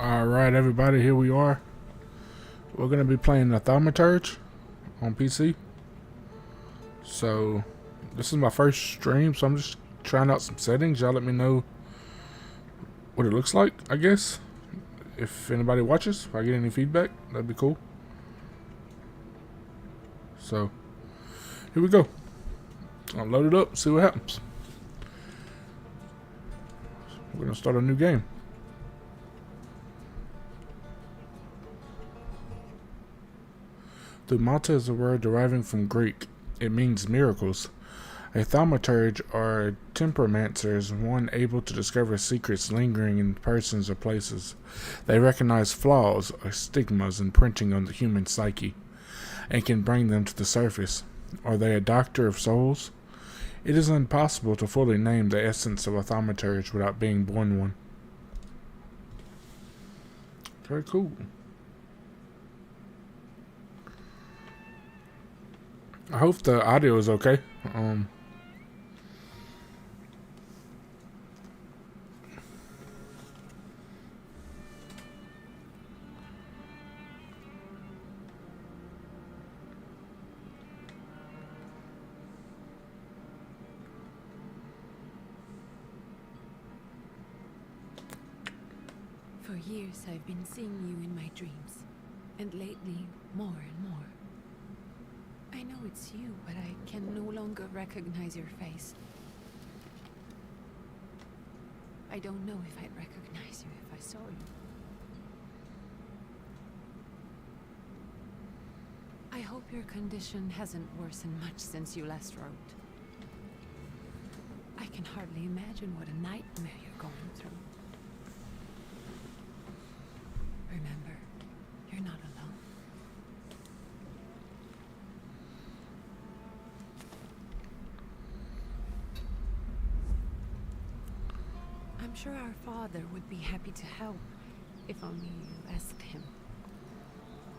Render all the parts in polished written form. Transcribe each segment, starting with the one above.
Alright, everybody, here we are. We're going to be playing the Thaumaturge on PC. So, this is my first stream, so I'm just trying out some settings. Y'all let me know what it looks like, I guess. If anybody watches, if I get any feedback, that'd be cool. So, here we go. I'll load it up, see what happens. We're going to start a new game. Thaumaturge is a word deriving from Greek. It means miracles. A thaumaturge are temperamancers, one able to discover secrets lingering in persons or places. They recognize flaws or stigmas imprinting on the human psyche, and can bring them to the surface. Are they a doctor of souls? It is impossible to fully name the essence of a thaumaturge without being born one. Very cool. I hope the audio is okay. For years I've been seeing you in my dreams, and lately more and more. I know it's you, but I can no longer recognize your face. I don't know if I'd recognize you if I saw you. I hope your condition hasn't worsened much since you last wrote. I can hardly imagine what a nightmare you're going through. Remember, you're not alone. I'm sure our father would be happy to help, if only you asked him.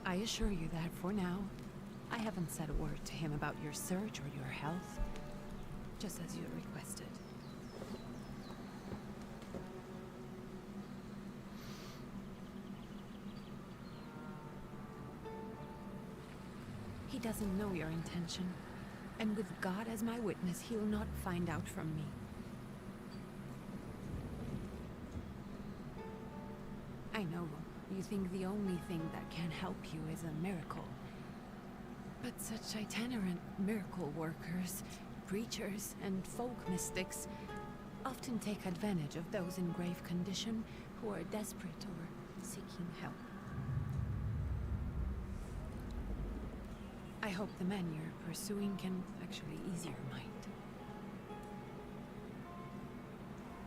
I assure you that for now, I haven't said a word to him about your search or your health, just as you requested. He doesn't know your intention, and with God as my witness, he'll not find out from me. I know you think the only thing that can help you is a miracle. But such itinerant miracle workers, preachers, and folk mystics often take advantage of those in grave condition who are desperate or seeking help. I hope the man you're pursuing can actually ease your mind.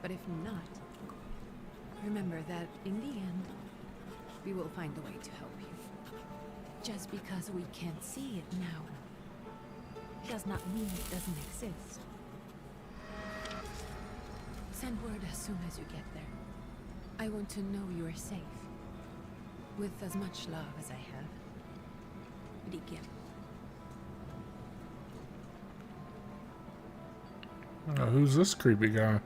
But if not, remember that in the end, we will find a way to help you. Just because we can't see it now, does not mean it doesn't exist. Send word as soon as you get there. I want to know you are safe. With as much love as I have. Begin. Who's this creepy guy?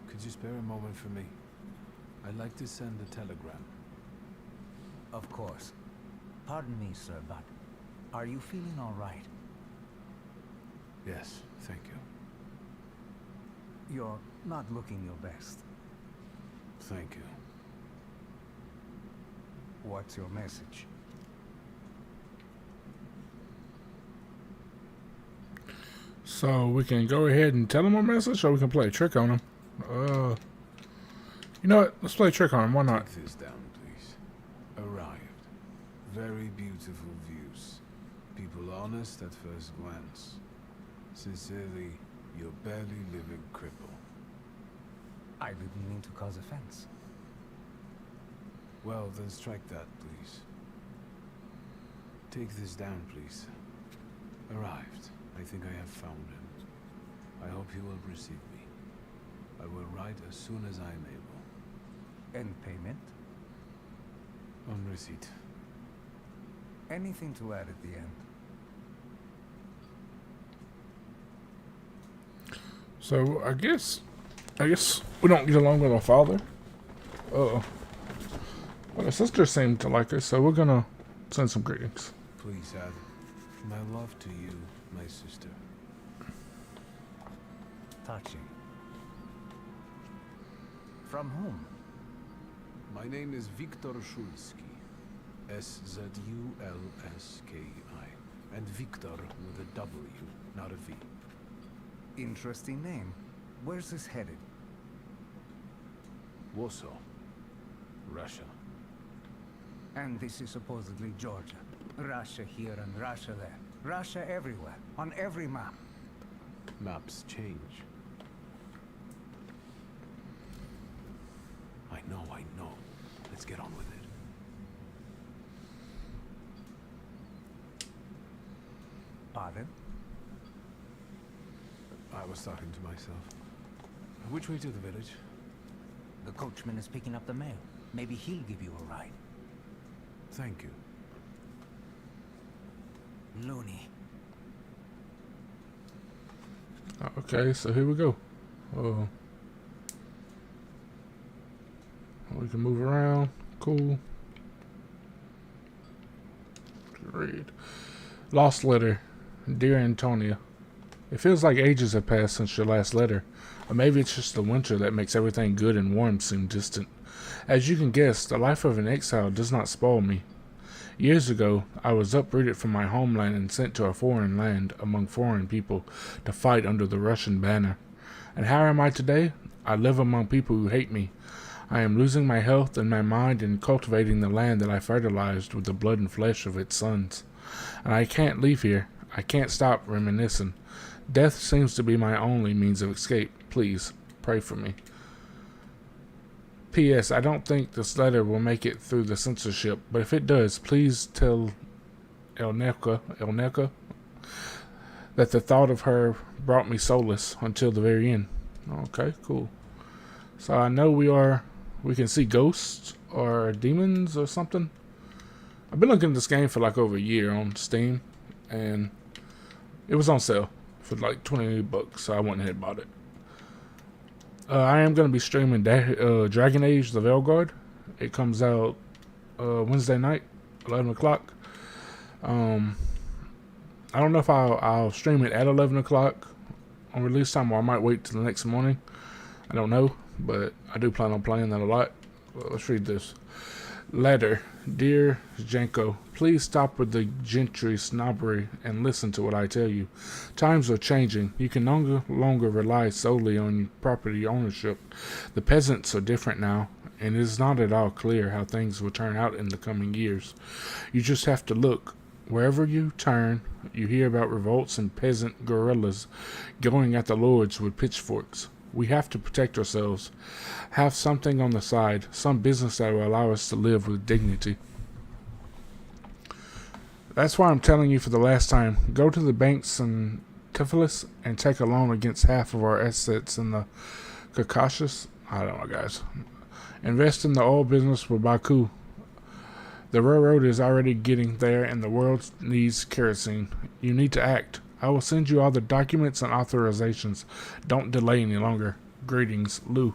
Could you spare a moment for me? I'd like to send a telegram. Of course. Pardon me, sir, but are you feeling all right? Yes, thank you. You're not looking your best. Thank you. What's your message? So we can go ahead and tell him a message, or we can play a trick on him. You know what? Let's play a trick on him. Why not? Take this down, please. Arrived. Very beautiful views. People honest at first glance. Sincerely, your barely living cripple. I didn't mean to cause offense. Well, then strike that, please. Take this down, please. Arrived. I think I have found him. I hope you will receive me. I will write as soon as I am able. And payment? On receipt. Anything to add at the end? So I guess we don't get along with our father. Well, our sister seemed to like us, so we're gonna send some greetings. Please add my love to you, my sister. Touching. From whom? My name is Viktor Szulski. S-Z-U-L-S-K-I. And Victor with a W, not a V. Interesting name. Where's this headed? Warsaw. Russia. And this is supposedly Georgia. Russia here and Russia there. Russia everywhere. On every map. Maps change. I know. Let's get on with it. Pardon? I was talking to myself. Which way to the village? The coachman is picking up the mail. Maybe he'll give you a ride. Thank you. Loony. Okay, so here we go. We can move around. Cool. Read. Lost letter. Dear Antonia. It feels like ages have passed since your last letter. Or maybe it's just the winter that makes everything good and warm seem distant. As you can guess, the life of an exile does not spoil me. Years ago, I was uprooted from my homeland and sent to a foreign land among foreign people to fight under the Russian banner. And how am I today? I live among people who hate me. I am losing my health and my mind in cultivating the land that I fertilized with the blood and flesh of its sons. And I can't leave here. I can't stop reminiscing. Death seems to be my only means of escape. Please, pray for me. P.S. I don't think this letter will make it through the censorship, but if it does, please tell Elneka that the thought of her brought me solace until the very end. Okay, cool. So I know we can see ghosts or demons or something. I've been looking at this game for like over a year on Steam, and it was on sale for like $20, so I went ahead and bought it. I am going to be streaming Dragon Age: The Veilguard. It comes out Wednesday night, 11 o'clock. I don't know if I'll stream it at 11 o'clock on release time, or I might wait till the next morning. I don't know, but I do plan on playing that a lot. Well, let's read this. Letter. Dear Janko, please stop with the gentry snobbery and listen to what I tell you. Times are changing. You can no longer rely solely on property ownership. The peasants are different now, and it is not at all clear how things will turn out in the coming years. You just have to look. Wherever you turn, you hear about revolts and peasant guerrillas going at the lords with pitchforks. We have to protect ourselves. Have something on the side, some business that will allow us to live with dignity. That's why I'm telling you for the last time. Go to the banks in Tiflis and take a loan against half of our assets in the Caucasus. I don't know, guys. Invest in the oil business with Baku. The railroad is already getting there and the world needs kerosene. You need to act. I will send you all the documents and authorizations. Don't delay any longer. Greetings, Lou.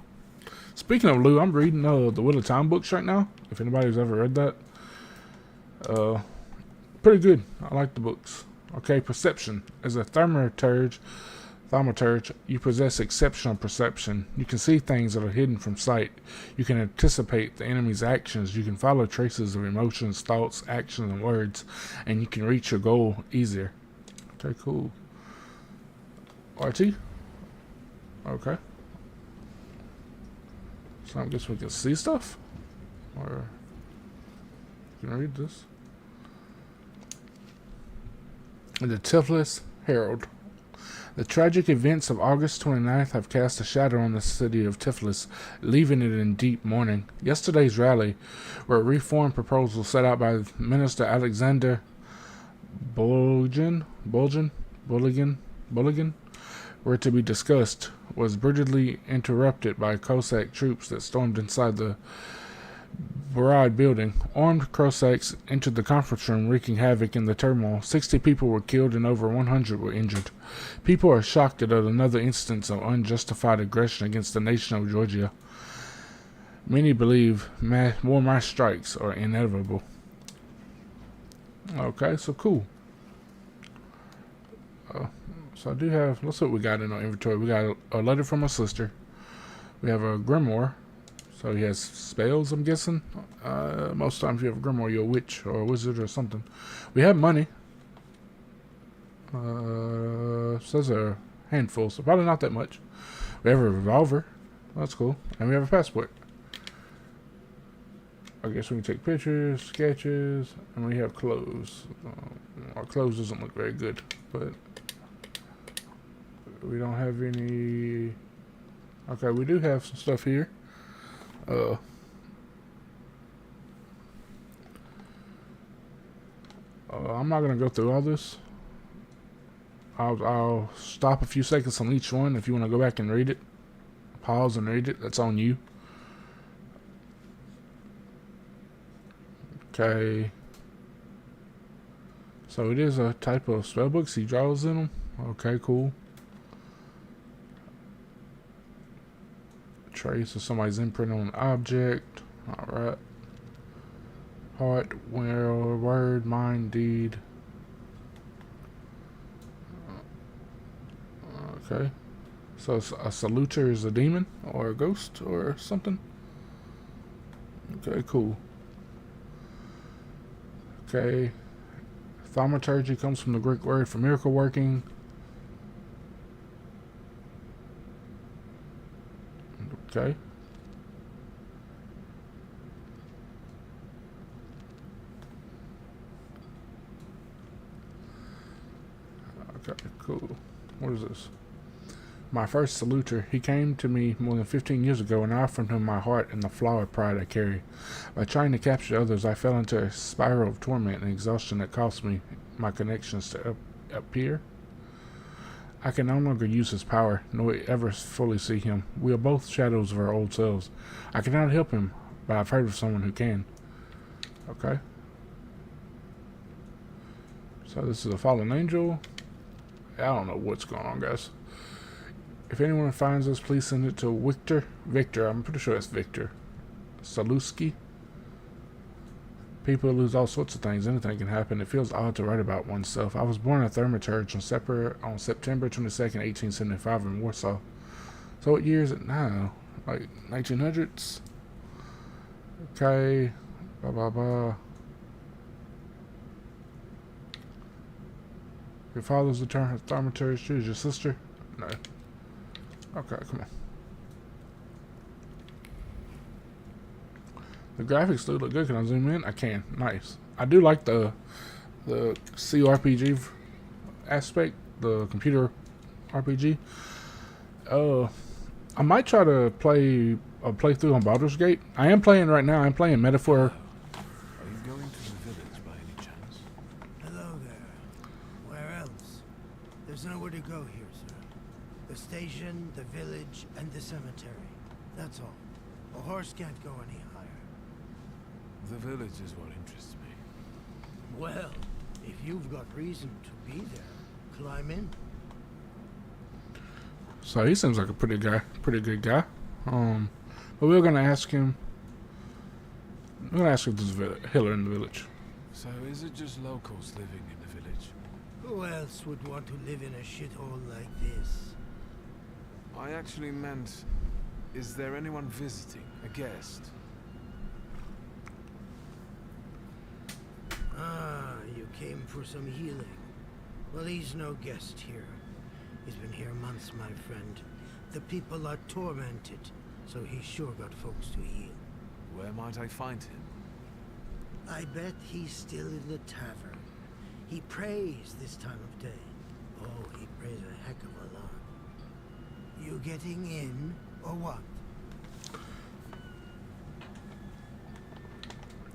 Speaking of Lou, I'm reading the Wheel of Time books right now. If anybody's ever read that. Pretty good. I like the books. Okay, perception. As a thaumaturge, you possess exceptional perception. You can see things that are hidden from sight. You can anticipate the enemy's actions. You can follow traces of emotions, thoughts, actions, and words. And you can reach your goal easier. Okay, cool. RT? Okay. So I guess we can see stuff? Or you can read this. The Tiflis Herald. The tragic events of August 29th have cast a shadow on the city of Tiflis, leaving it in deep mourning. Yesterday's rally, where reform proposals set out by Minister Alexander Bulligan, were to be discussed was brutally interrupted by Cossack troops that stormed inside the broad building. Armed Cossacks entered the conference room, wreaking havoc in the turmoil. 60 people were killed and over 100 were injured. People are shocked at another instance of unjustified aggression against the nation of Georgia. Many believe more mass strikes are inevitable. Okay, so cool. So I do have, let's see what we got in our inventory. We got a letter from my sister. We have a grimoire. So he has spells, I'm guessing. Most times you have a grimoire, you're a witch or a wizard or something. We have money. Says a handful, so probably not that much. We have a revolver. That's cool. And we have a passport. I guess we can take pictures, sketches, and we have clothes. Our clothes doesn't look very good, but we don't have any. Okay, we do have some stuff here. I'm not gonna go through all this. I'll stop a few seconds on each one. If you want to go back and read it, pause and read it. That's on you. Okay. So it is a type of spellbooks. He draws in them. Okay, cool. Trace of somebody's imprint on an object. Alright. Heart, word, mind, deed. Okay. So a saluter is a demon or a ghost or something. Okay, cool. Okay. Thaumaturge comes from the Greek word for miracle working. Okay. Okay, cool. What is this? My first saluter. He came to me more than 15 years ago, and I offered him my heart and the flawed pride I carry. By trying to capture others, I fell into a spiral of torment and exhaustion that cost me my connections to up here. I can no longer use his power, nor ever fully see him. We are both shadows of our old selves. I cannot help him, but I've heard of someone who can. Okay. So this is a fallen angel. I don't know what's going on, guys. If anyone finds us, please send it to Victor, I'm pretty sure it's Victor. Saluski. People lose all sorts of things. Anything can happen. It feels odd to write about oneself. I was born in Thaumaturge on September 22nd, 1875 in Warsaw. So what year is it now? Like 1900s? Okay. Blah, blah, blah. Your father's the Thaumaturge too. Is your sister? No. Okay, come on. The graphics do look good. Can I zoom in? I can. Nice. I do like the CRPG aspect, the computer RPG. I might try to play a playthrough on Baldur's Gate. I am playing right now. I'm playing Metaphor. Are you going to the village by any chance? Hello there. Where else? There's nowhere to go here, sir. The station, the village, and the cemetery. That's all. A horse can't go any higher. The village is what interests me. Well, if you've got reason to be there, climb in. So he seems like a pretty good guy. But we're gonna ask him. We're gonna ask if there's a healer in the village. So is it just locals living in the village? Who else would want to live in a shithole like this? I actually meant, is there anyone visiting? A guest? Ah, you came for some healing. Well, he's no guest here. He's been here months, my friend. The people are tormented, so he's sure got folks to heal. Where might I find him? I bet he's still in the tavern. He prays this time of day. Oh, he prays a heck of a lot. You getting in, or what?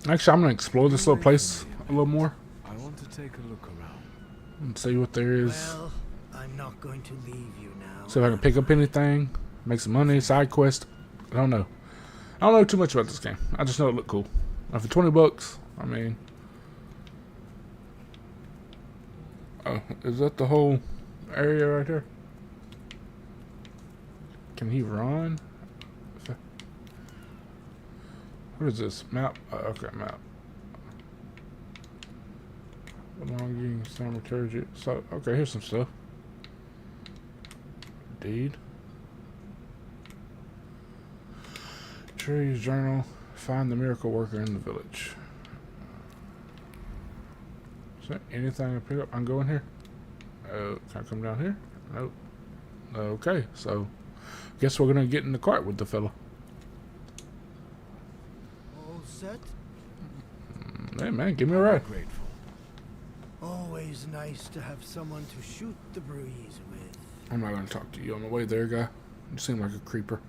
Actually, I'm gonna explore this little place a little more I want to take a look around. and see what there is. Well, I'm not going to leave you now. See if I can pick up anything, make some money, side quest. I don't know. I don't know too much about this game. I just know it looked cool. Now for 20 bucks, I mean. Oh, is that the whole area right there? Can he run? What is this? Map? Okay, map. Belonging, Thaumaturge. So, okay, here's some stuff. Deed. Trees, journal. Find the miracle worker in the village. Is there anything to pick up? I can go in here? Can I come down here? Nope. Okay, so guess we're gonna get in the cart with the fella. All set? Hey man, give me a ride. Grateful. Always nice to have someone to shoot the breeze with. I'm not gonna talk to you on the way there, guy. You seem like a creeper.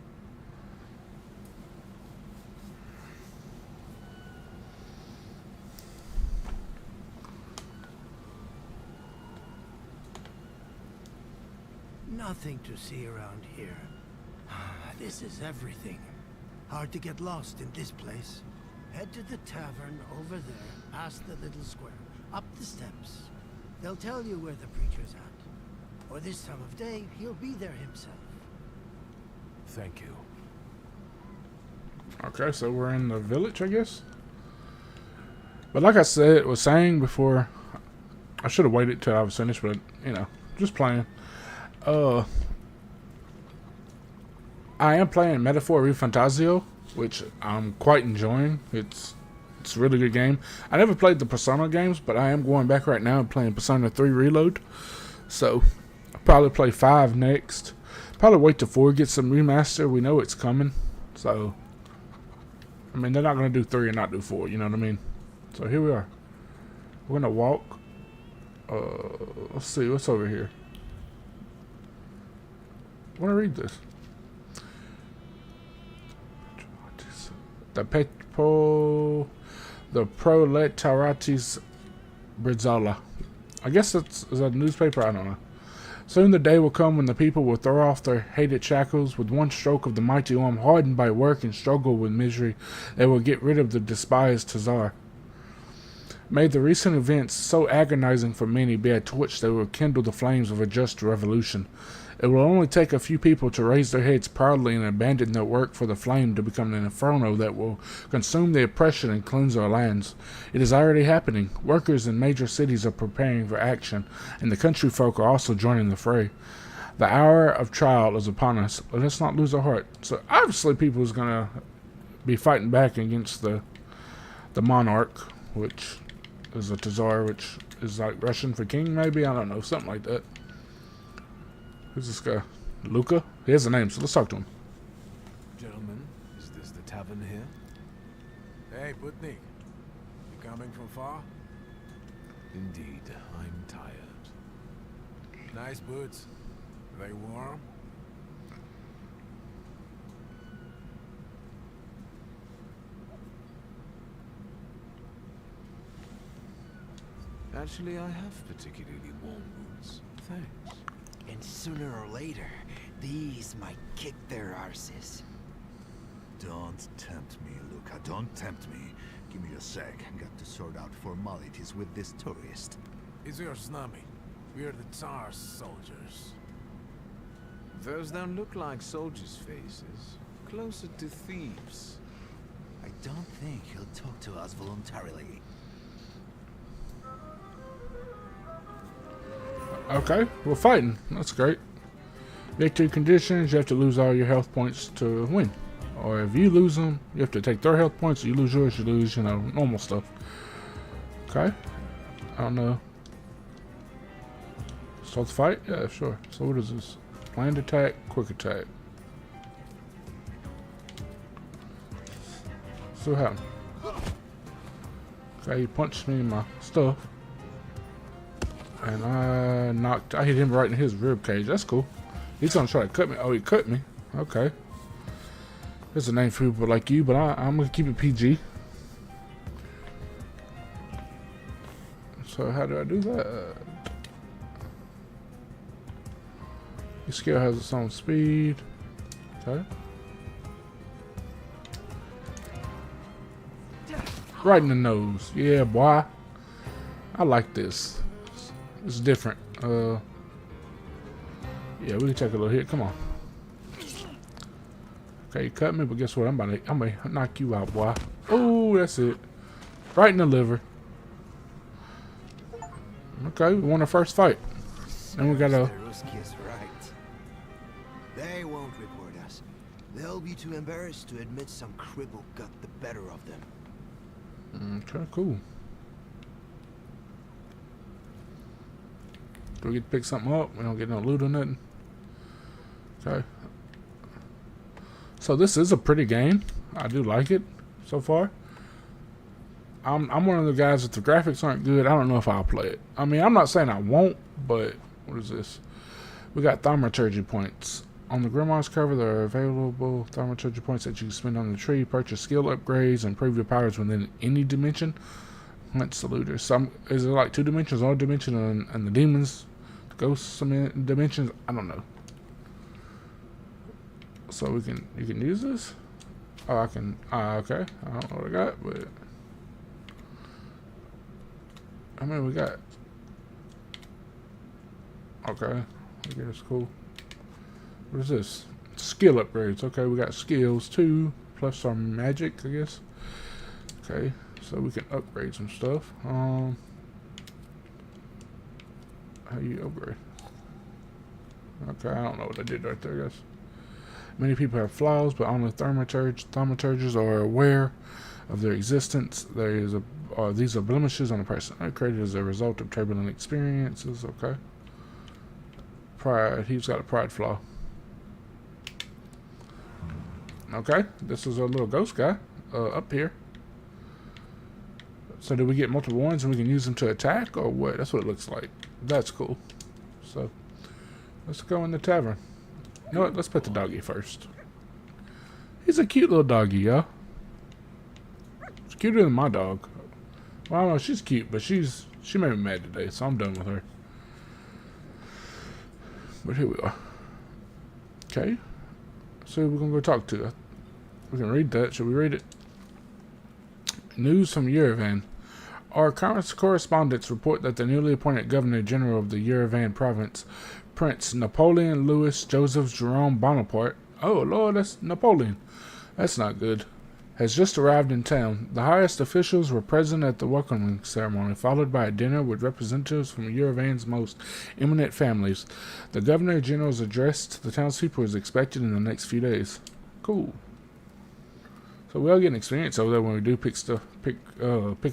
Nothing to see around here. This is everything. Hard to get lost in this place. Head to the tavern over there, past the little square, up the steps. They'll tell you where the preacher's at. Or this time of day, he'll be there himself. Thank you. Okay, so we're in the village, I guess. But like I was saying before, I should have waited till I was finished, but you know, just playing. I am playing Metaphor Refantasio, which I'm quite enjoying. It's a really good game. I never played the Persona games, but I am going back right now and playing Persona 3 Reload. So, I'll probably play 5 next. Probably wait till 4 gets some remaster. We know it's coming. So, I mean, they're not going to do 3 and not do 4, you know what I mean? So, here we are. We're going to walk. Let's see, what's over here? I want to read this. The Proletariatis Brizzola. I guess that's is that a newspaper? I don't know. Soon the day will come when the people will throw off their hated shackles. With one stroke of the mighty arm, hardened by work and struggle with misery, they will get rid of the despised Tazar. May the recent events, so agonizing for many, be a torch that will kindle the flames of a just revolution. It will only take a few people to raise their heads proudly and abandon their work for the flame to become an inferno that will consume the oppression and cleanse our lands. It is already happening. Workers in major cities are preparing for action, and the country folk are also joining the fray. The hour of trial is upon us. Let us not lose our heart. So obviously people is going to be fighting back against the monarch, which is a Tsar, which is like Russian for king, maybe? I don't know, something like that. Who's this guy? Luca? He has a name, so let's talk to him. Gentlemen, is this the tavern here? Hey, Putnik. You coming from far? Indeed, I'm tired. Nice boots. Are they warm? Actually, I have particularly warm boots. Thanks. And sooner or later, these might kick their arses. Don't tempt me, Luca. Don't tempt me. Give me a sec. I got to sort out formalities with this tourist. It's your snummy. We're the Tsar's soldiers. Those don't look like soldiers' faces. Closer to thieves. I don't think he'll talk to us voluntarily. Okay, we're fighting. That's great. Victory conditions, you have to lose all your health points to win. Or if you lose them, you have to take their health points. You lose yours, you lose, you know, normal stuff. Okay. I don't know. Start the fight? Yeah, sure. So what is this? Planned attack, quick attack. So what happened? Okay, he punched me in my stuff. And I hit him right in his rib cage. That's cool. He's gonna try to cut me. Oh, he cut me. Okay. There's a name for people like you, but I'm gonna keep it PG. So how do I do that? You Each skill has its own speed. Okay. Right in the nose. Yeah, boy. I like this. It's different. Yeah, we can take a little hit. Come on. Okay, you cut me, but guess what? I'm gonna knock you out, boy. Oh, that's it. Right in the liver. Okay, we won our first fight. Then we gotta. Right. They won't report us. They'll be too embarrassed to admit some cripple got the better of them. Okay, cool. Do we get to pick something up? We don't get no loot or nothing. Okay. So this is a pretty game. I do like it so far. I'm one of the guys, if the graphics aren't good, I don't know if I'll play it. I mean, I'm not saying I won't, but what is this? We got Thaumaturge points. On the Grimoire's cover, there are available Thaumaturge points that you can spend on the tree, purchase skill upgrades, and improve your powers within any dimension. Hunt looters. Is it like 2 dimensions, all dimension, and the demons, the ghosts, some dimensions? I don't know. So you can use this. Oh, I can. Okay. I don't know what I got, but I mean we got. Okay, I guess cool. What is this? Skill upgrades. Okay, we got skills 2 plus our magic, I guess. Okay, so we can upgrade some stuff. How you upgrade? Okay, I don't know what I did right there, guys. Many people have flaws, but only thaumaturges are aware of their existence. These are blemishes on a person. They're created as a result of turbulent experiences. Okay. Pride. He's got a pride flaw. Okay. This is a little ghost guy up here. So do we get multiple ones and we can use them to attack, or what? That's what it looks like. That's cool. So let's go in the tavern. You know what? Let's pet the doggy first. He's a cute little doggy, y'all. It's cuter than my dog. Well, I don't know. She's cute, but she made me mad today, so I'm done with her. But here we are. Okay. So we're gonna go talk to her. We can read that. Should we read it? News from Yerevan. Our correspondents report that the newly appointed Governor General of the Yerevan province, Prince Napoleon Louis Joseph Jerome Bonaparte, oh Lord, that's Napoleon, that's not good, has just arrived in town. The highest officials were present at the welcoming ceremony, followed by a dinner with representatives from Yerevan's most eminent families. The Governor General's address to the townspeople is expected in the next few days. Cool. So we all get an experience over there when we do pick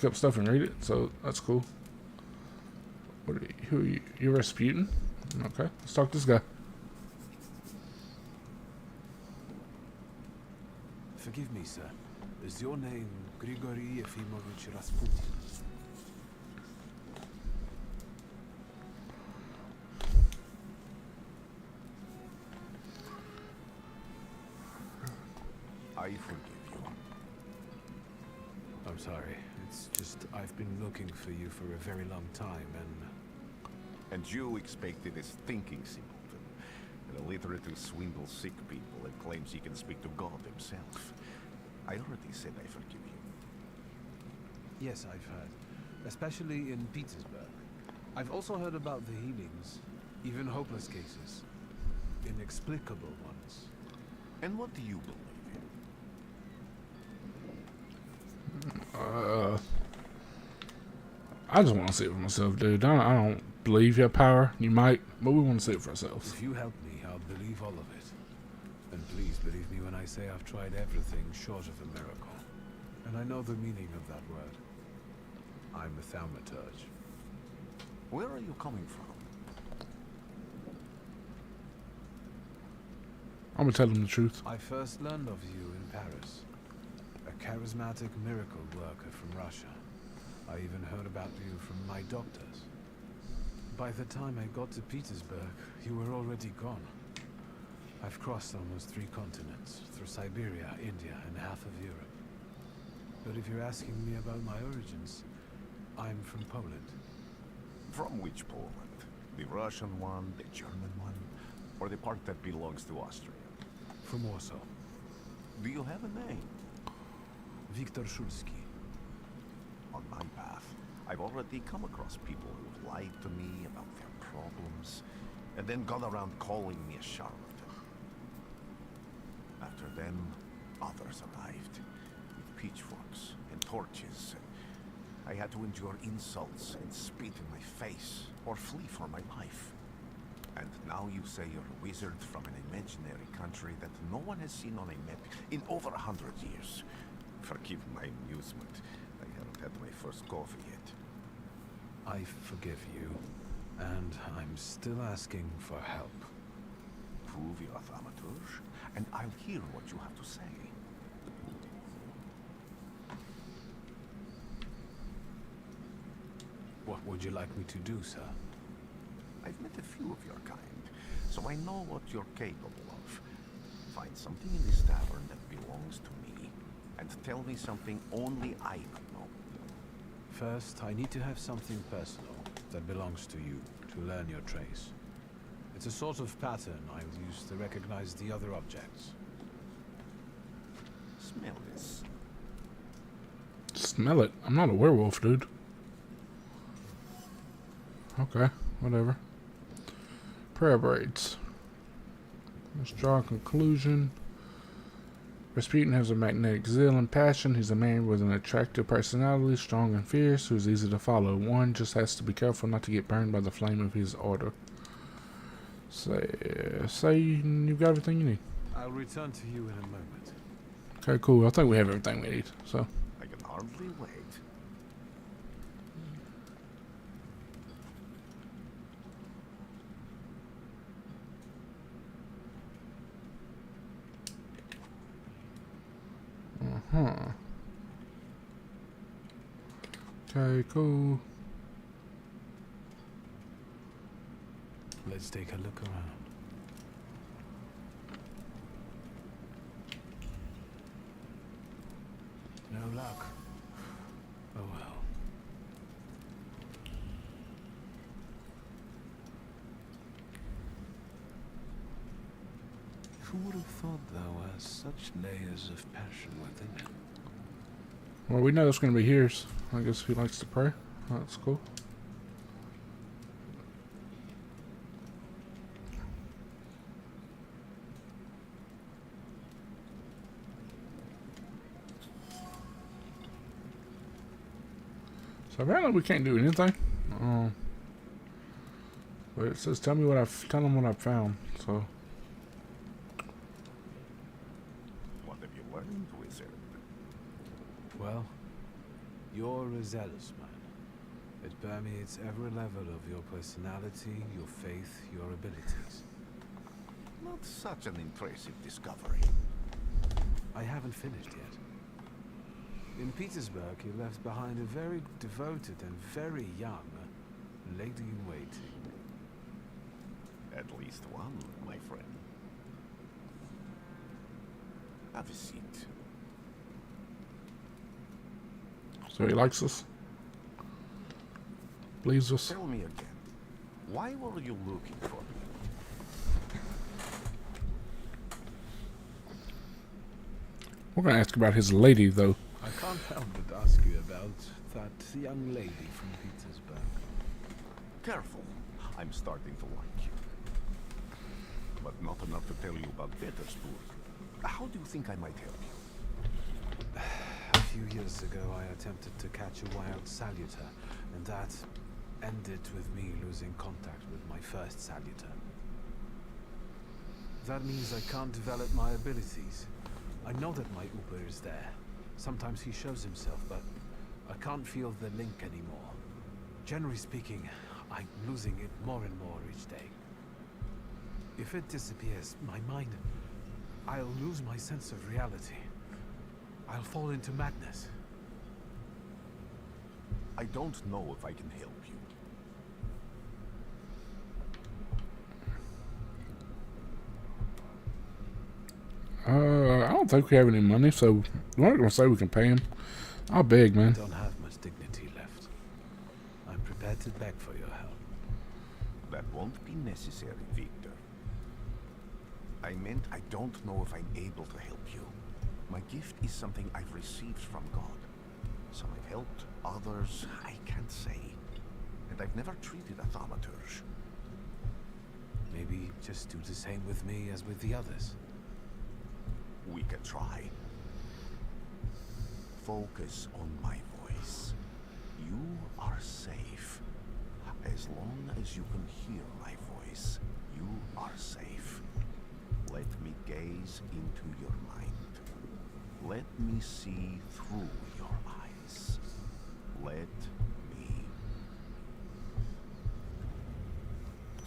up stuff and read it. So that's cool. Who are you? You're Rasputin? Okay, let's talk to this guy. Forgive me, sir. Is your name Grigory Efimovich Rasputin? I forgive you. I'm sorry. It's just I've been looking for you for a very long time, And you expected a thinking simpleton, an illiterate who swindles sick people and claims he can speak to God himself. I already said I forgive you. yes, I've heard, especially in Petersburg. I've also heard about the healings, even hopeless cases, inexplicable ones. And what do you believe in? I just want to see it for myself, dude. I don't believe your power. You might, but we want to see it for ourselves. If you help me, I'll believe all of it. And please believe me when I say I've tried everything short of a miracle. And I know the meaning of that word. I'm a Thaumaturge. Where are you coming from? I'm gonna tell him the truth. I first learned of you in Paris. A charismatic miracle worker from Russia. I even heard about you from my doctors. By the time I got to Petersburg, you were already gone. I've crossed almost 3 continents, through Siberia, India, and half of Europe. But if you're asking me about my origins, I'm from Poland. From which Poland? The Russian one, the German one? or the part that belongs to Austria? From Warsaw. Do you have a name? Viktor Szulski. On my path, I've already come across people who've lied to me about their problems, and then gone around calling me a charlatan. After them, others arrived, with pitchforks and torches, and I had to endure insults and spit in my face, or flee for my life. And now you say you're a wizard from an imaginary country that no one has seen on a map in over 100 years. Forgive my amusement. I haven't had my first coffee yet. I forgive you, and I'm still asking for help. Prove you're a Thaumaturge, and I'll hear what you have to say. What would you like me to do, sir? I've met a few of your kind, so I know what you're capable of. Find something in this tavern that belongs to me, and tell me something only I could know. First, I need to have something personal that belongs to you to learn your trace. It's a sort of pattern I'll use to recognize the other objects. Smell this. Smell it. I'm not a werewolf, dude. Okay, whatever. Prayer braids. Let's draw a conclusion. Rasputin has a magnetic zeal and passion. He's a man with an attractive personality, strong and fierce, who's easy to follow. One just has to be careful not to get burned by the flame of his order. Say you've got everything you need. I'll return to you in a moment. Okay, cool. I think we have everything we need. So, I can hardly wait. okay, cool. Let's take a look around. No luck. Oh well. Who would have thought there were such layers of passion within it? Well, we know it's going to be his. I guess he likes to pray. That's cool. So apparently we can't do anything. But it says tell him what I've found. So What have you learned, wizard? Well, you're a zealous man. It permeates every level of your personality, your faith, your abilities. Not such an impressive discovery. I haven't finished yet. In Petersburg, you left behind a very devoted and very young lady-in-waiting. At least one, my friend. Have a seat. he likes us. Believes us. Tell me again, why were you looking for me? We're gonna ask about his lady though. I can't help but ask you about that young lady from Petersburg. Careful, I'm starting to like you. But not enough to tell you about Petersburg. How do you think I might help you? A few years ago, I attempted to catch a wild saluter, and that ended with me losing contact with my first saluter. That means I can't develop my abilities. I know that my Uber is there. Sometimes he shows himself, but I can't feel the link anymore. Generally speaking, I'm losing it more and more each day. If it disappears, my mind, I'll lose my sense of reality. I'll fall into madness. I don't know if I can help you. I don't think we have any money, so we're not gonna say we can pay him. I'll beg, I man. don't have much dignity left. I'm prepared to beg for your help. That won't be necessary, Victor. I meant I don't know if I'm able to help you. My gift is something I've received from God. Some I've helped, others I can't say. And I've never treated a Thaumaturge. Maybe just do the same with me as with the others. We can try. Focus on my voice. You are safe. As long as you can hear my voice, you are safe. Let me gaze into your mind. Let me see through your eyes. Let me.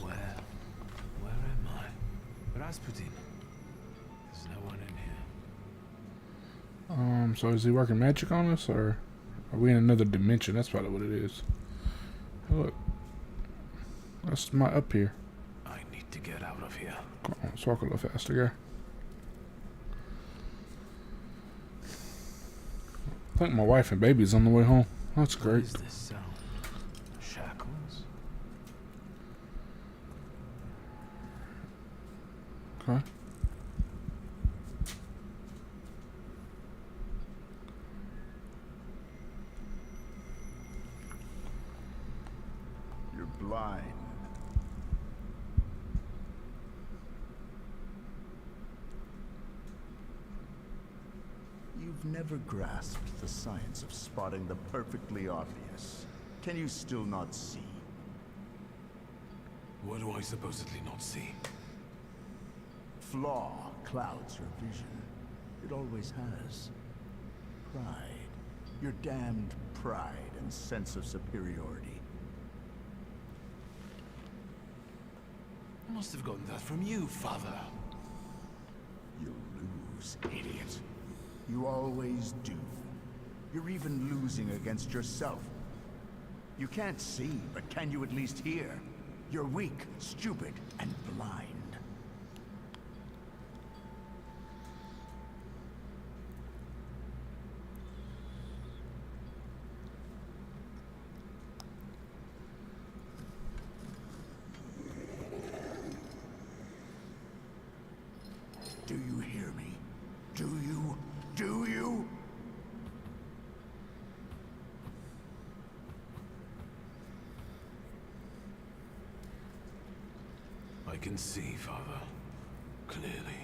Where am I? Rasputin. There's no one in here. So is he working magic on us, or are we in another dimension? That's probably what it is. Look. That's my up here. I need to get out of here. Come on, let's walk a little faster, guy. I think my wife and baby's on the way home. That's What great. is this sound? Shackles? Okay. You're blind. You've never grasped the science of spotting the perfectly obvious. Can you still not see? What do I supposedly not see? Flaw clouds your vision. It always has. Pride. Your damned pride and sense of superiority. I must have gotten that from you, Father. You'll lose, idiot. You always do. You're even losing against yourself. You can't see, but can you at least hear? You're weak, stupid, and blind. Do you hear me? Do you? Do you? I can see, Father. Clearly.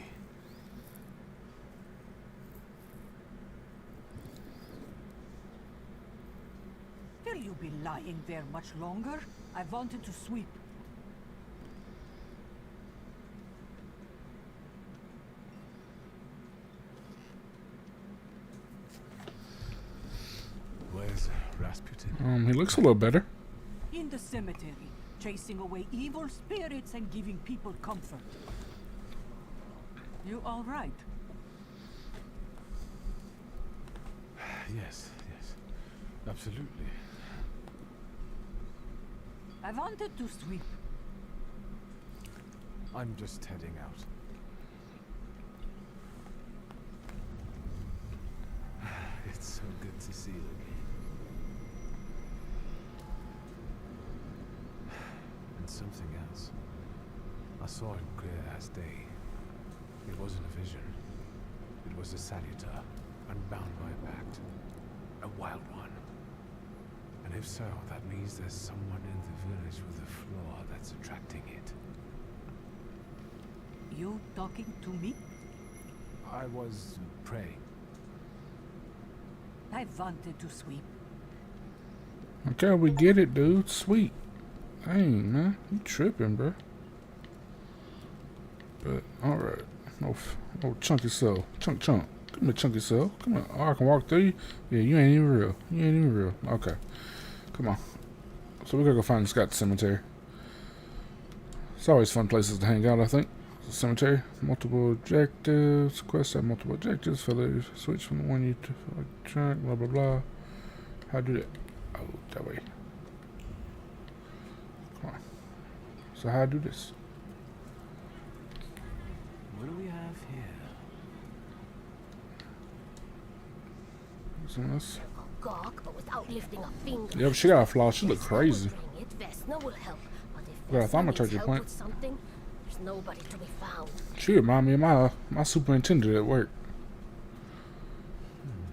Will you be lying there much longer? I wanted to sweep. Where's Rasputin? He looks a little better. In the cemetery, chasing away evil spirits and giving people comfort. You all right? Yes, absolutely. I wanted to sweep. I'm just heading out. It's so good to see you again. And something else. I saw it clear as day. It wasn't a vision. It was a salutar, unbound by a pact. A wild one. And if so, that means there's someone in the village with a flaw that's attracting it. You talking to me? I was praying. I wanted to sweep. Okay, we get it, dude. Sweet. Dang, man. You tripping, bro. But, alright. Oh, chunky soul. Chunk. Give me a chunky soul. Come on. Oh, I can walk through you? Yeah, you ain't even real. You ain't even real. Okay. Come on. So we gotta go find this guy at the cemetery. It's always fun places to hang out, I think. The cemetery. Multiple objectives. Quests have multiple objectives. Failure switch from the one you track. Blah, blah, blah. How do that? Oh, that way. Come on. So how do this? What do we have here? Some of this. Gawk, but without lifting a finger. Yep, she got a flaw. She look Yes, I crazy. would bring it. Vesna will help, but if We got a Vesna needs thaumaturge help plant. with something, There's nobody to be found. She remind me of my superintendent at work.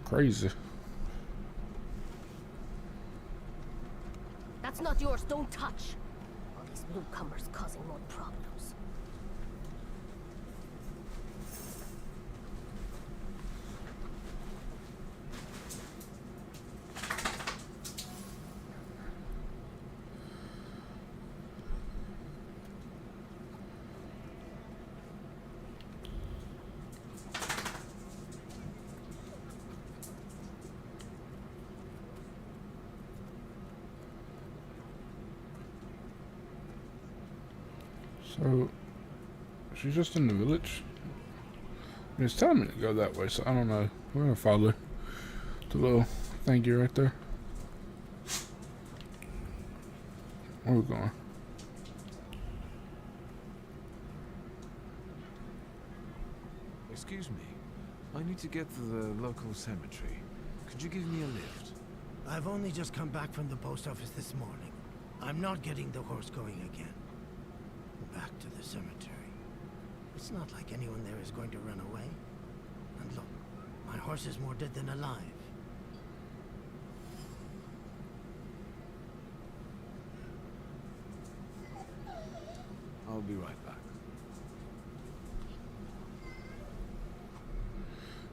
Crazy. That's not yours. Don't touch. All these newcomers causing more problems. So, she's just in the village. I mean, it's telling me to go that way, so I don't know. We're gonna follow the little thingy right there. Where are we going? Excuse me. I need to get to the local cemetery. Could you give me a lift? I've only just come back from the post office this morning. I'm not getting the horse going again. Back to the cemetery. It's not like anyone there is going to run away. And look, my horse is more dead than alive. I'll be right back.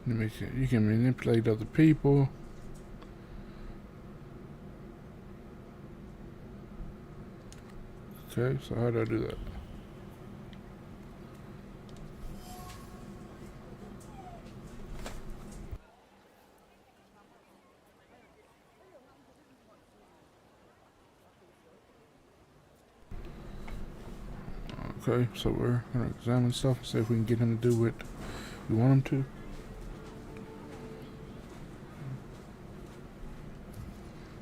You can manipulate other people. Okay, so how do I do that? Okay, so we're gonna examine stuff and see if we can get him to do what we want him to.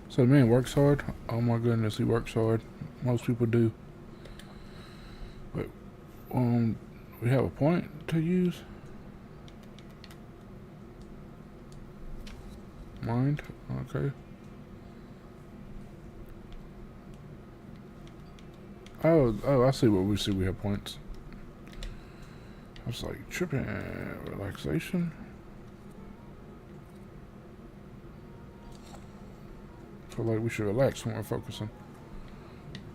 So the man works hard. Oh my goodness, he works hard. Most people do. But we have a point to use. Mind, okay. Oh, I see what we see. We have points. I was like, tripping, relaxation. Feel like we should relax when we're focusing.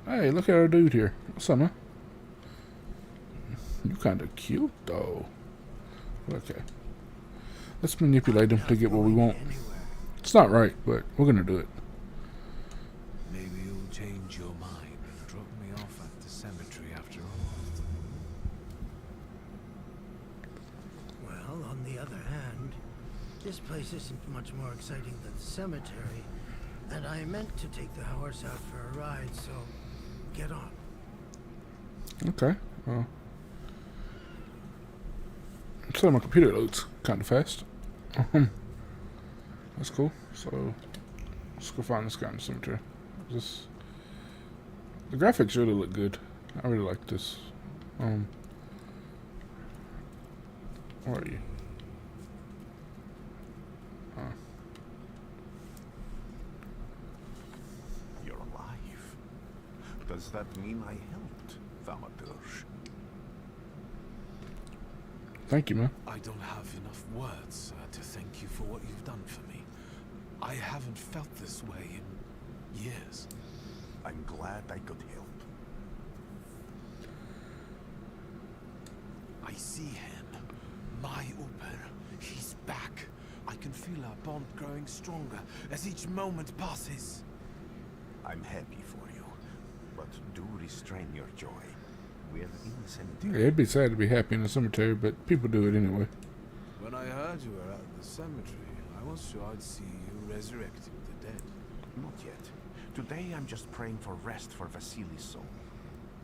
Hey, look at our dude here. What's up, man? You kind of cute, though. Okay. Let's manipulate him to get what we want. It's not right, but we're gonna do it. Maybe you'll change your mind and drop me off at the cemetery after all. Well, on the other hand, this place isn't much more exciting than the cemetery, and I meant to take the horse out for a ride, so get on. Okay. So my computer loads kind of fast. That's cool. So let's go find this guy in the cemetery. The graphics really look good. I really like this. Where are you? You're alive. Does that mean I helped, Thaumaturge? Thank you, man. I don't have enough words to thank you for what you've done for me. I haven't felt this way in years. I'm glad I could help. I see him. My Uber. He's back. I can feel our bond growing stronger as each moment passes. I'm happy for you, but do restrain your joy. We're in the cemetery. Yeah, it'd be sad to be happy in the cemetery, but people do it anyway. When I heard you were at the cemetery, I was sure I'd see you resurrecting the dead. Not yet. Today I'm just praying for rest for Vasily's soul.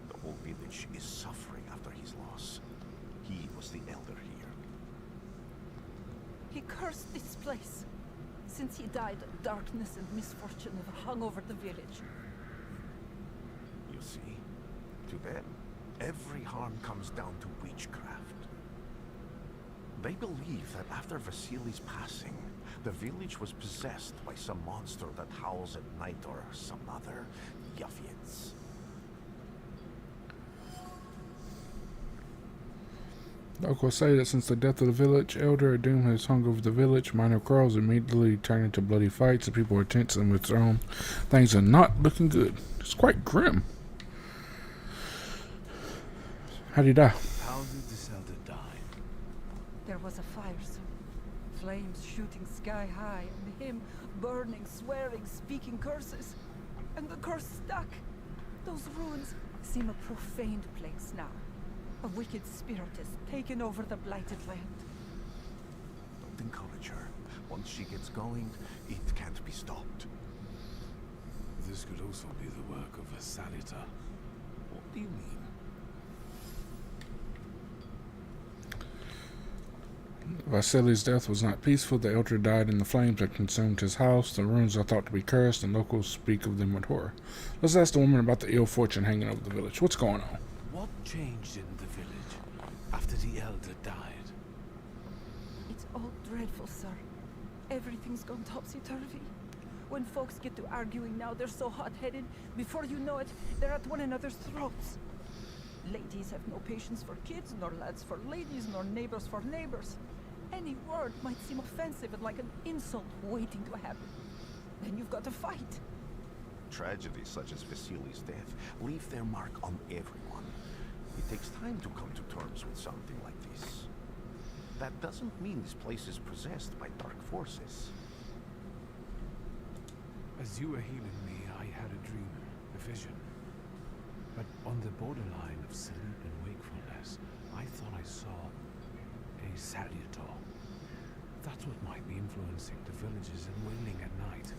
The whole village is suffering after his loss. He was the elder here. He cursed this place. Since he died, darkness and misfortune have hung over the village. You see, to them, every harm comes down to witchcraft. They believe that after Vasily's passing, the village was possessed by some monster that howls at night or some other yuffians. Locals say that since the death of the village elder, a doom has hung over the village. Minor quarrels immediately turn into bloody fights, and people are tense and withdrawn. Things are not looking good. It's quite grim. How did he die? How did this elder die? There was a fire, sir. Flames shooting sky high, and him burning, swearing, speaking curses. And the curse stuck. Those ruins seem a profaned place now. A wicked spirit has taken over the blighted land. Don't encourage her. Once she gets going, it can't be stopped. This could also be the work of a Salita. What do you mean? Vasili's death was not peaceful. The elder died in the flames that consumed his house. The ruins are thought to be cursed, and locals speak of them with horror. Let's ask the woman about the ill fortune hanging over the village. What's going on? What changed in the village after the elder died? It's all dreadful, sir. Everything's gone topsy-turvy. When folks get to arguing now, they're so hot-headed. Before you know it, they're at one another's throats. Ladies have no patience for kids, nor lads for ladies, nor neighbors for neighbors. Any word might seem offensive and like an insult waiting to happen. Then you've got to fight. Tragedies such as Vasili's death leave their mark on everyone. It takes time to come to terms with something like this. That doesn't mean this place is possessed by dark forces. As you were healing me, I had a dream, a vision. But on the borderline of sleep and wakefulness, I thought I saw a Salutor. That's what might be influencing the villages and wailing at night.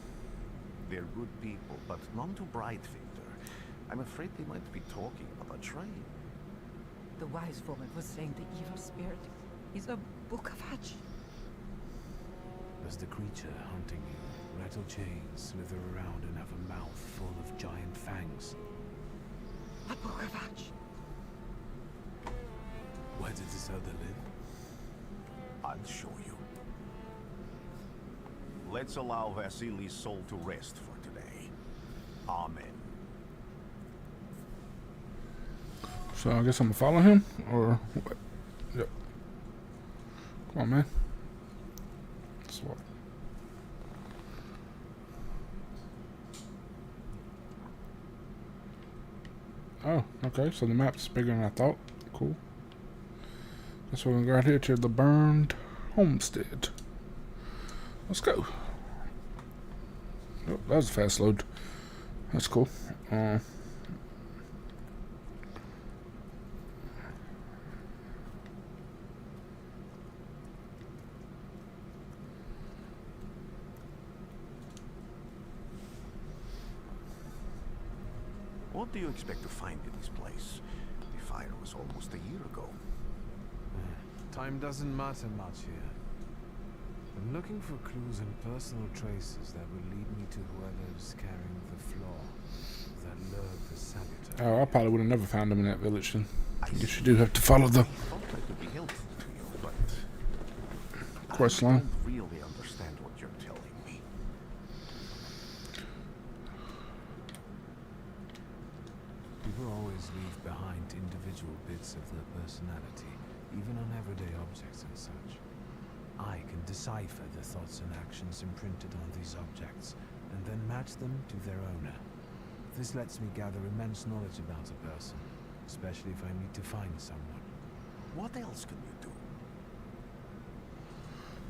They're good people, but none too bright, Victor. I'm afraid they might be talking about a train. The wise woman was saying the evil spirit is a book of hatch. Does the creature hunting you rattle chains, slither around, and have a mouth full of giant fangs? A book of hatch. Where did this elder live? I'll show you. Let's allow Vasili's soul to rest for today. Amen. So I guess I'm gonna follow him, or what? Yep. Come on, man. Swap. Oh, okay. So the map's bigger than I thought. Cool. Guess we're gonna go out here to the burned homestead. Let's go. Oh, that was a fast load. That's cool. What do you expect to find in this place? The fire was almost a year ago. Time doesn't matter much here. I'm looking for clues and personal traces that will lead me to whoever's carrying the flaw that lured the Salutor. Oh, I probably would have never found him in that village then. I guess you do have to follow the I thought I could be helpful to you, but quest I line. don't really understand what you're telling me. People always leave behind individual bits of their personality, even on everyday objects and such. I can decipher the thoughts and actions imprinted on these objects, and then match them to their owner. This lets me gather immense knowledge about a person, especially if I need to find someone. What else can you do?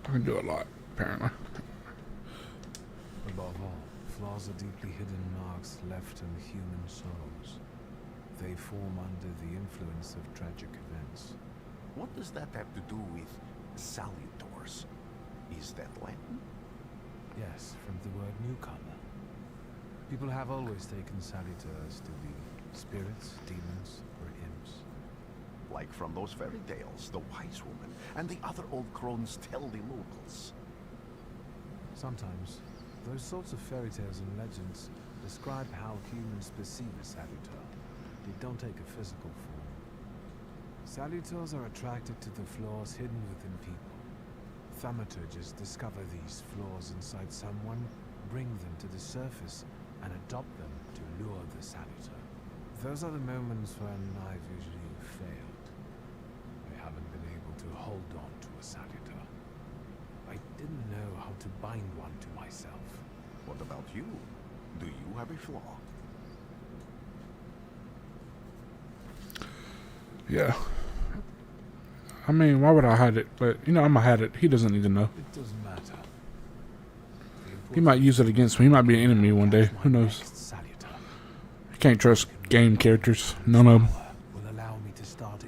I can do a lot, apparently. Above all, flaws are deeply hidden marks left in human souls. They form under the influence of tragic events. What does that have to do with Salutors? Is that Latin? Yes, from the word newcomer. People have always taken Salutors to be spirits, demons, or imps. Like from those fairy tales, the wise woman and the other old crones tell the locals. Sometimes, those sorts of fairy tales and legends describe how humans perceive a Salutor. They don't take a physical form. Salutors are attracted to the flaws hidden within people. Thaumaturges discover these flaws inside someone, bring them to the surface, and adopt them to lure the Salutor. Those are the moments when I've usually failed. I haven't been able hold on to a salutar. I didn't know how to bind one to myself. What about you? Do you have a flaw? Yeah. I mean, why would I hide it? But, you know, I'm gonna hide it. He doesn't need to know. It doesn't matter. He might use it against me. He might be an enemy one day. Who knows? You can't trust game characters. None of them.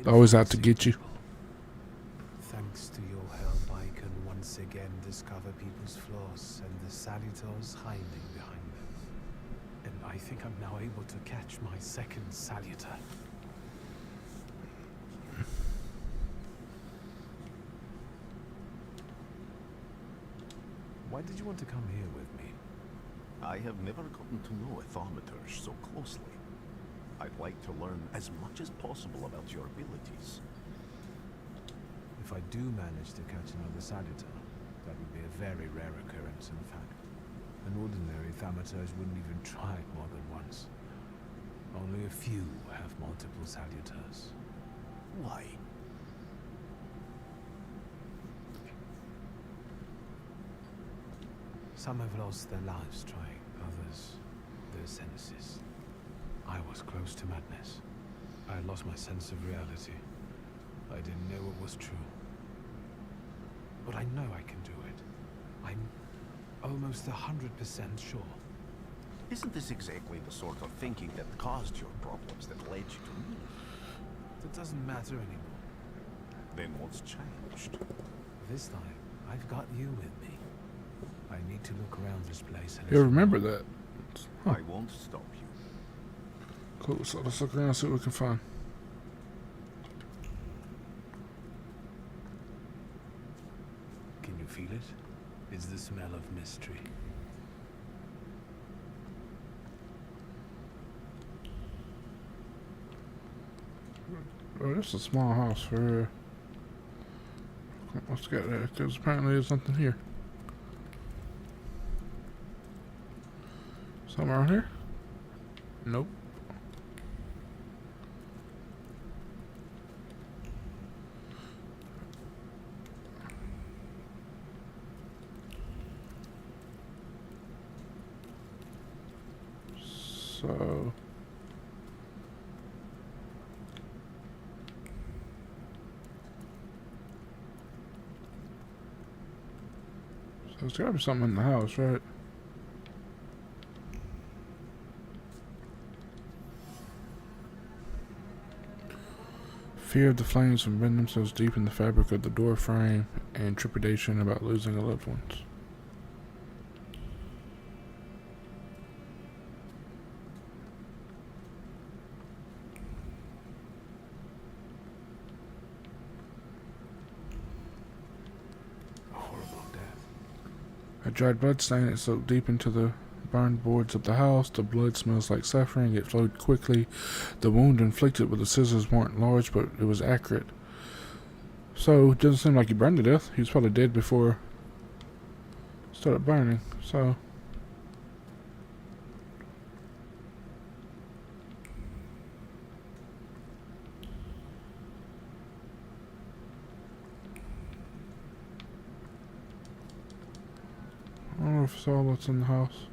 They're always out to get you. Thanks to your help, I can once again discover people's flaws and the salutars hiding behind them. And I think I'm now able to catch my second salutar. Why did you want to come here with me? I have never gotten to know a Thaumaturge so closely. I'd like to learn as much as possible about your abilities. If I do manage to catch another salutar, that would be a very rare occurrence, in fact. An ordinary Thaumaturge wouldn't even try it more than once. Only a few have multiple salutars. Why? Some have lost their lives trying, others their senses. I was close to madness. I had lost my sense of reality. I didn't know what was true. But I know I can do it. I'm almost 100% sure. Isn't this exactly the sort of thinking that caused your problems that led you to me? It doesn't matter anymore. Then what's changed? This time, I've got you with me. I need to look around this place and You remember that? Huh. I won't stop you. Cool, so let's look around and see what we can find. Can you feel it? It's the smell of mystery. Oh, this is a small house for... Let's get there, because apparently there's something here. Something around here? Nope. So... there's gotta be something in the house, right? Fear of the flames embed themselves deep in the fabric of the door frame, and trepidation about losing a loved ones. A horrible death. A dried blood stain is soaked deep into the burned boards of the house. The blood smells like suffering. It flowed quickly. The wound inflicted with the scissors weren't large, but it was accurate. So, it doesn't seem like he burned to death. He was probably dead before it started burning. So... I don't know if it's all that's in the house.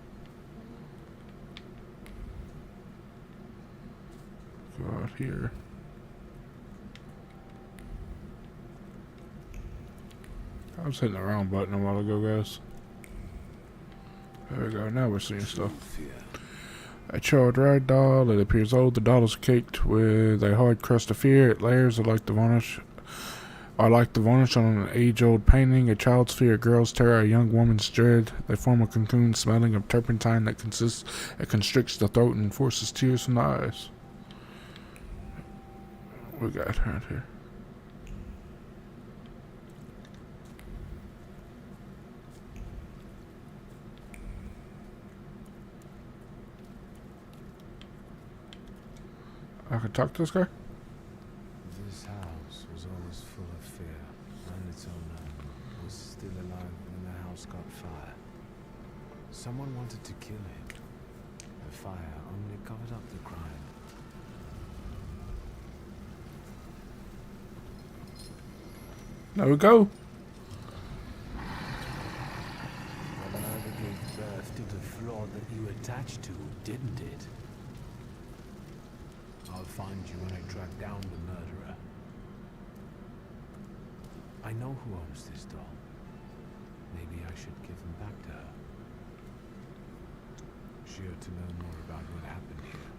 Go out here. I was hitting the wrong button a while ago, guys. There we go. Now we're seeing stuff. A charred rag doll. It appears old. The doll is caked with a hard crust of fear. Its layers are like the varnish on an age-old painting. A child's fear, a girl's terror, a young woman's dread. They form a cocoon smelling of turpentine that constricts the throat and forces tears from the eyes. What we got around here? I could talk to this guy? This house was always full of fear, and its owner was still alive when the house got fire. Someone wanted to kill him. The fire only covered up the crime. There we go. The murder gave birth to the flaw that you attached to, didn't it? I'll find you when I track down the murderer. I know who owns this doll. Maybe I should give him back to her. Sure to know more about what happened here.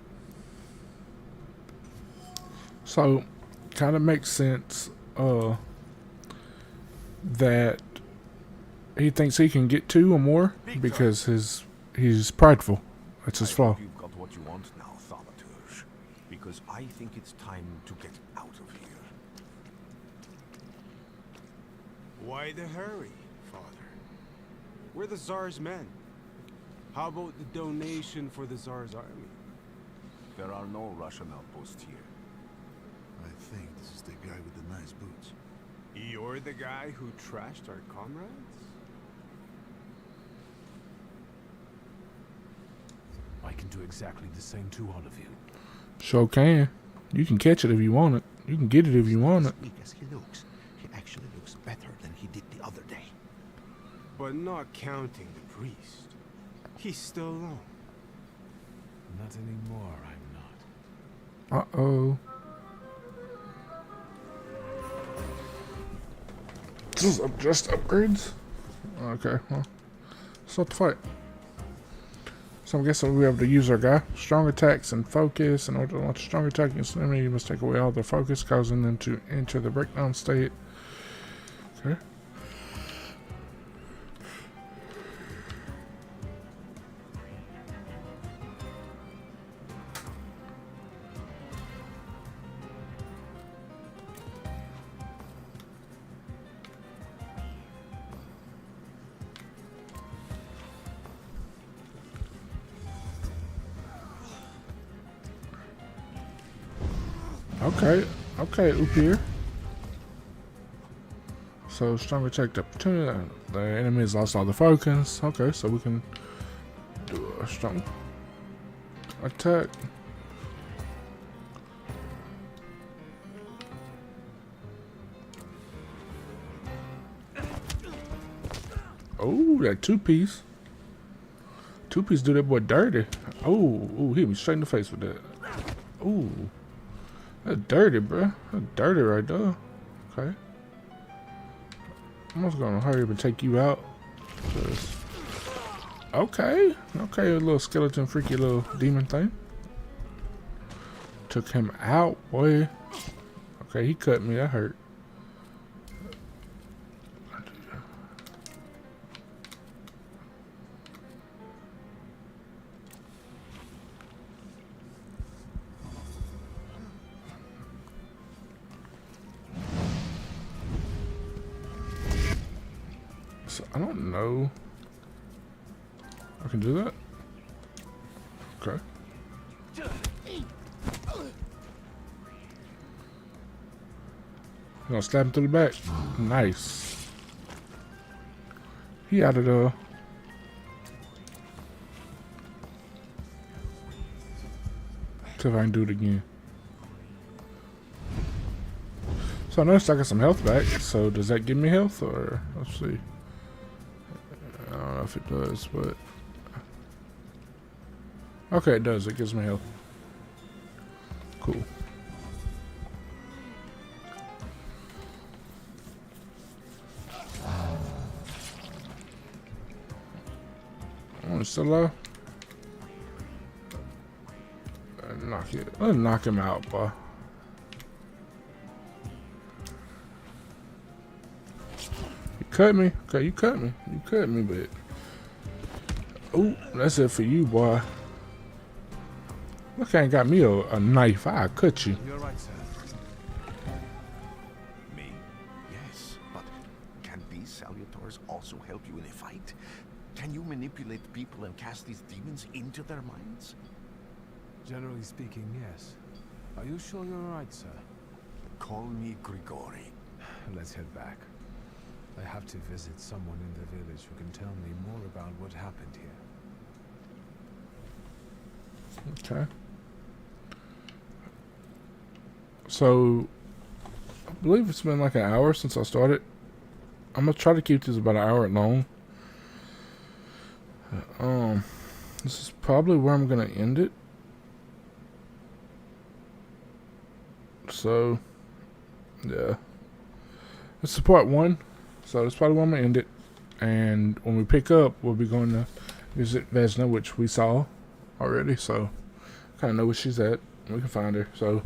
So, kind of makes sense that he thinks he can get 2 or more because he's prideful. That's his flaw. You've got what you want now, Thaumaturge. Because I think it's time to get out of here. Why the hurry, Father? We're the Tsar's men. How about the donation for the Tsar's army? There are no Russian outposts here. I think this is the guy with the nice boots. You're the guy who trashed our comrades? I can do exactly the same to all of you. Sure can. You can catch it if you want it. You can get it if you want it. As weak as he looks, he actually looks better than he did the other day. But not counting the priest. He's still alone. Not anymore, I'm not. Uh-oh. This is just upgrades? Okay, well. Start the fight. So I'm guessing we'll be able to use our guy. Strong attacks and focus. In order to launch a strong attack against an enemy, you must take away all their focus, causing them to enter the breakdown state. Okay. Okay, up here. So, strong attack opportunity. The enemy has lost all the focus. Okay, so we can do a strong attack. Oh, that 2-piece. 2-piece do that boy dirty. Oh, hit me straight in the face with that. Oh. That's dirty, bro. That's dirty right there. Okay. I'm just gonna hurry up and take you out. Okay. Okay, a little skeleton, freaky little demon thing. Took him out, boy. Okay, he cut me. That hurt. So, I don't know. I can do that? Okay. I'm gonna stab him through the back. Nice. He out of there. See if I can do it again. So I noticed I got some health back. So does that give me health or let's see. I don't know if it does, but okay, it does. It gives me health. Cool. Oh, it's still low. Let's knock him out, boy. You cut me. Okay, you cut me. You cut me, but oh, that's it for you, boy. Look, I ain't got me a knife. I cut you. You're right, sir. Me? Yes, but can these salutors also help you in a fight? Can you manipulate people and cast these demons into their minds? Generally speaking, yes. Are you sure you're right, sir? Call me Grigori. Let's head back. I have to visit someone in the village who can tell me more about what happened here. Okay. So, believe it's been like an hour since I started. I'm gonna try to keep this about an hour long. This is probably where I'm gonna end it. So, yeah. This is part 1. So that's probably where I'm gonna end it. And when we pick up, we'll be going to visit Vesna, which we saw already. So, kind of know where she's at. We can find her. So,